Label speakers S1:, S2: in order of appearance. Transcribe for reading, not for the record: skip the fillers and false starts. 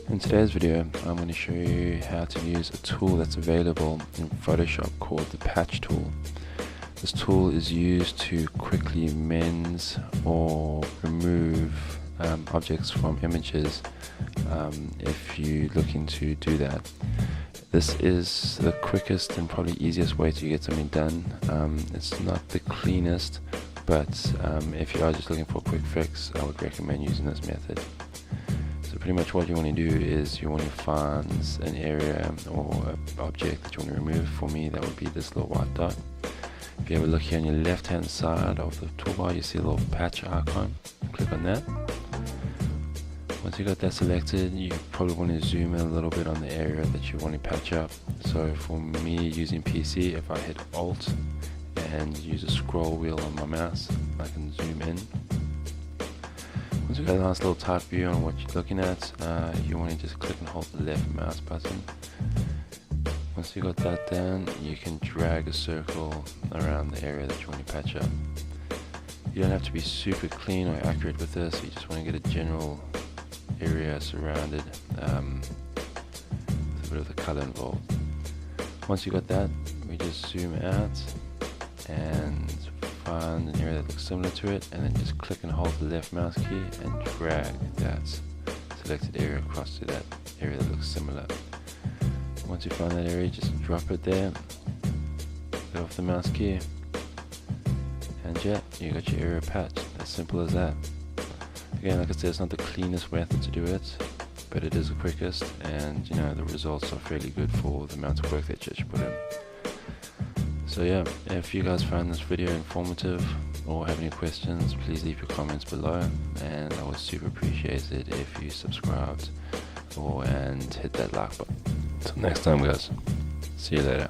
S1: In today's video, I'm going to show you how to use a tool that's available in Photoshop called the Patch tool. This tool is used to quickly mend or remove objects from images if you're looking to do that. This is the quickest and probably easiest way to get something done. It's not the cleanest, but if you are just looking for a quick fix, I would recommend using this method. So pretty much what you want to do is you want to find an area or an object that you want to remove. For me, that would be this little white dot. If you have a look here on your left hand side of the toolbar, you see a little patch icon. Click on that. Once you got that selected, you probably want to zoom in a little bit on the area that you want to patch up. So for me, using PC, if I hit Alt and use a scroll wheel on my mouse, I can zoom in. Once you've got a nice little tight view on what you're looking at, you want to just click and hold the left mouse button. Once you got that done, you can drag a circle around the area that you want to patch up. You don't have to be super clean or accurate with this, you just want to get a general area surrounded with a bit of the color involved. Once you got that, we just zoom out and find an area that looks similar to it, and then just click and hold the left mouse key and drag that selected area across to that area that looks similar. Once you find that area, just drop it there, get off the mouse key, and yeah, you got your area patched. As simple as that. Again, like I said, it's not the cleanest method to do it, but it is the quickest, and you know, the results are fairly good for the amount of work that you should put in. So yeah, if you guys found this video informative or have any questions, please leave your comments below, and I would super appreciate it if you subscribed and hit that like button. Until next time guys, see you later.